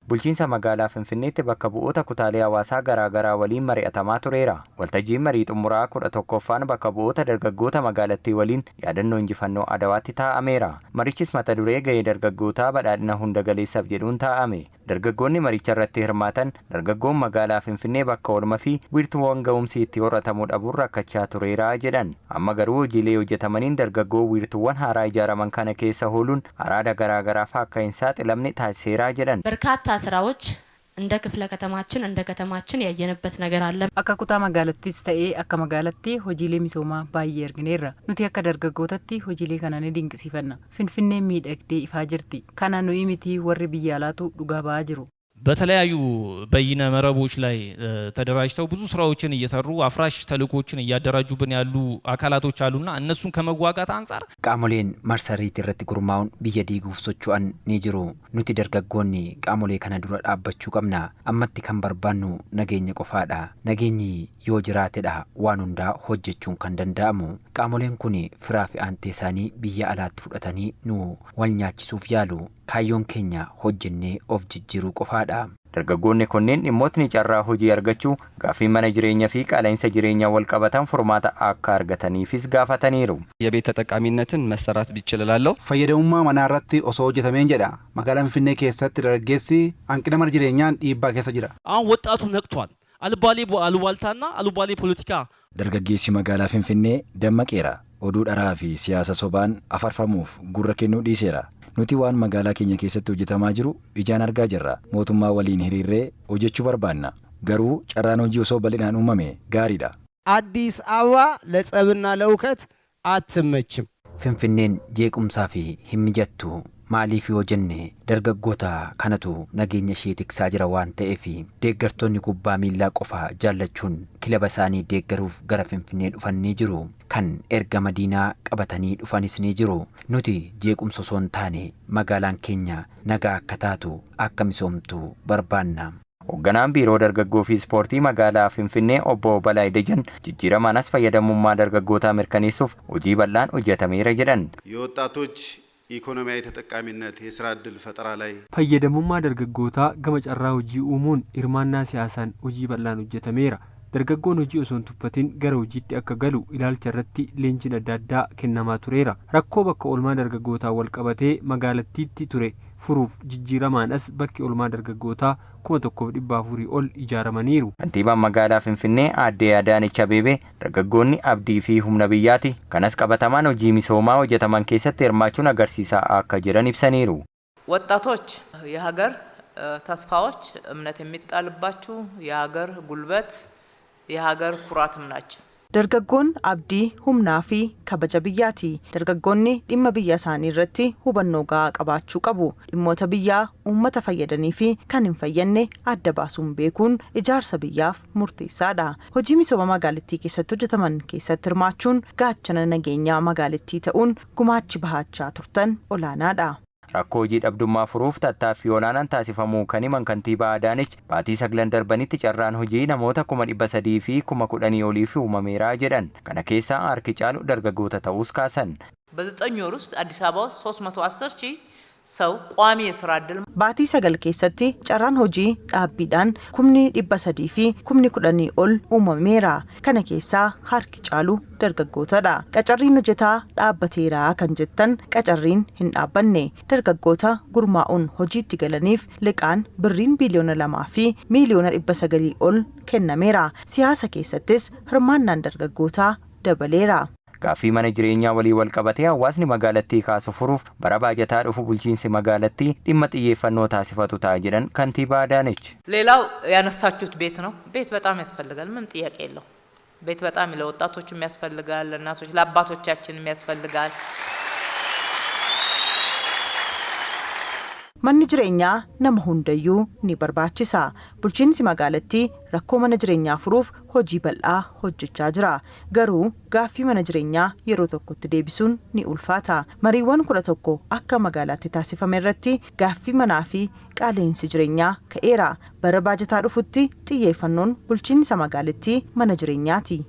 Bulchiinsa magaalaa Finfinneetti bakka bu'oota kutaalee hawaasaa garaagaraa waliin mari'atamaa tureera. Waltajjiin marii xumuraa 11ffaan bakka bu'oota dargaggoota magaalattii waliin yaadannoo injifannoo Adawaatti taa'ameera. Marichis mata duree gahee dargaggootaa badhaadhina hunda galeessaaf jedhuun taa'ame. Dargaggoonni maricha irratti hirmaatan dargaggoon magaalaa Finfinnee bakka oolmaa fi wiirtuuwwan ga'umsi itti horatamuu dhabuun rakkachaa tureera jedhan. Amma garuu hojiilee hojjetamaniin dargaggoo wiirtuuwwan haaraa ijaaraman kana keessa ooluun araada garaagaraaf akka hin saaxilamne taasiseera jedhan. በርካታ ስራዎች እንደ ክፍለ ከተማችን ያየንበት ነገር አለ። akka kutaa magaalattis ta'ee akka magaalaatti hojiilee misoomaa baay'ee argineerra. Nuti akka dargaggootatti hojiilee kana ni dinqisiifanna. Finfinneen miidhagdee ifaa jirti. Kana nuyi miti warri biyya alaatu dhugaa ba'aa jiru. በተለያዩ በይነ መረቦች ላይ ተደራጅተው ብዙ ስራዎችን እየሰሩ አፍራሽ ተልእኮችን እያደራጁብን ያሉ አካላቶች አሉና እነሱን ከመዋጋት አንፃር qaamoleen marsariitii irratti gurmaa'uun biyya diiguuf socho'an ni jiru. Nuti dargaggoonni qaamolee kana dura dhaabbachuu qabna. Ammatti kan barbaannu nageenya qofaadha. Nageenyi yoo jiraatedha waan hundaa hojjechuun kan danda'amu. Qaamoleen kun firaa fi aantee isaanii biyya alaatti fudhatanii nu wal nyaachisuuf yaalu. Kaayyoon keenya hojjennee of jijjiiruu qofaadha. Dargaggoonni kunneen dhimmootni carraa hojii argachuu, gaaffii mana jireenyaa fi qaala'insa jireenyaa wal qabatan furmaata akka argataniifis gaafataniiru. የቤት ተጠቃሚነትን መሰራት ቢችላልለው fayyadamummaa manaa irratti osoo hojjetameen jedha. Magaalaa Finfinnee keessatti dargaggeessi hanqina mana jireenyaan dhiibbaa keessa jira. አሁን ወጣቱ ነቅቷል። አልባሌ አሉባልታና አሉባሌ ፖለቲካ dargaggeessi magaalaa Finfinnee dammaqeera. Oduu dharaa fi siyaasa sobaan afarfamuuf gurra kennuu dhiiseera. Nuti waan magaalaa keenya keessatti hojjetamaa jiru ijaan argaa jirra. Mootummaa waliin hiriirree hojjechuu barbaanna. Garuu carraan hojii osoo bal'inaan uumame gaariidha. አዲስ አበባ ለጸብና ለውከት አትመችም። Finfinneen jeequmsaa fi hin mijattu. Maaliif yoo jenne dargaggoota kanatu nageenya ishee tiksaa jira waan ta'eef deeggartoonni kubbaa miilaa qofa jaallachuun kilaba isaanii deeggaruuf gara Finfinnee dhufanii jiru. Kan erga Madiinaa qabatanii dhufanis ni jiru. Nuti jeequmsa osoo hin taane magaalaan keenya nagaa akka taatu akka misoomtu barbaanna. Hoogganaan biiroo dargaggoo fi ispoortii magaalaa Finfinnee obbo Balaa Dejan jijjiiramanas fayyadamummaa dargaggootaa mirkaneessuuf hojii bal'aan hojjetameera jedhan. የወጣቶች ኢኮኖሚያዊ ተጠቃሚነት የስራ ዕድል ፈጠራ ላይ fayyadamummaa dargaggootaa gama carraa hojii uumuun hirmaannaa siyaasaan hojii bal'aan hojjetameera. Dargaggoon hojii osoo hin tuffatin gara hojiitti akka galu ilaalcha irratti leenjiin adda addaa kennamaa tureera. Rakkoo bakka oolmaa dargaggootaa wal qabatee magaalattiitti ture furuuf jijjiiramaanas bakki oolmaa dargaggootaa 1400 ol ijaaramaniiru. Kantiibaan magaalaa Finfinnee aadde Adaanech Abeebee dargaggoonni abdii fi humna biyyaati. Kanas qabatamaan hojii misoomaa hojjetaman keessatti hirmaachuun agarsiisaa akka jiran ibsaniiru. ወጣቶች የሀገር ተስፋዎች እምነት የሚጣልባችሁ የሀገር ጉልበት የሀገር ኩራትም ናቸው። dargaggoon abdii humnaa fi kabaja biyyaati. Dargaggoonni dhimma biyya isaanii irratti hubannoo gahaa qabaachuu qabu. Dhimmoota biyyaa uummata fayyadanii fi kan hin fayyadne adda baasuun beekuun ijaarsa biyyaaf murteessaadha. Hojii misooma magaalattii keessatti hojjetaman keessatti hirmaachuun gaachana nageenyaa magaalattii ta'uun gumaachi bahachaa turtan olaanaadha. Rakkoo hojii dhabdummaa furuuf tattaaffii olaanaan taasifamuu kan himan kantiibaa Adaanech baatii 9 darbanitti carraan hojii namoota 300,000 fi 10,000 oliif uumameera jedhan. Kana keessaa harki caalu dargaggoota ta'uus kaasan. በ9 ወር ውስጥ አዲስ አበባ ውስጥ 310,000 ሰው ቋሚ የስራ ዕድል baatii 9 keessatti carraan hojii dhaabbiidhaan 300,000 fi 10,000 ol uumameera. Kana keessaa harki caalu dargaggootadha. Qacarriin hojjetaa dhaabbateera kan jettan qacarriin hin dhaabbanne. Dargaggoota gurmaa'uun hojiitti galaniif liqaan birriin biliyoona 2 fi miiliyoona 900 ol kennameera. Siyaasa keessattis hirmaannaan dargaggootaa dabaleera. Gaaffii mana jireenyaa walii wal qabatee hawaasni magaalattii kaasu furuuf bara baajataa dhufu bulchiinsi magaalattii dhimma xiyyeeffannoo taasifatu ta'a jedhan kantiibaa Adaanech. ሌላው ያነሳችሁት ቤት ነው። ቤት በጣም ያስፈልጋል። ምንም ጥያቄ የለው። ቤት በጣም ለወጣቶችም ያስፈልጋል፣ ለእናቶች ለአባቶቻችንም ያስፈልጋል። Manni jireenyaa nama hundayyuu ni barbaachisa. Bulchiinsi magaalattii rakkoo mana jireenyaa furuuf hojii bal'aa hojjechaa jira. Garuu gaaffii mana jireenyaa yeroo tokkotti deebisuun ni ulfaata. Mariiwwan 11 akka magaalaatti taasifame irratti gaaffii manaa fi qaala'insi jireenyaa ka'eera. Bara baajataa dhufutti xiyyeeffannoon bulchiinsa magaalattii mana jireenyaati.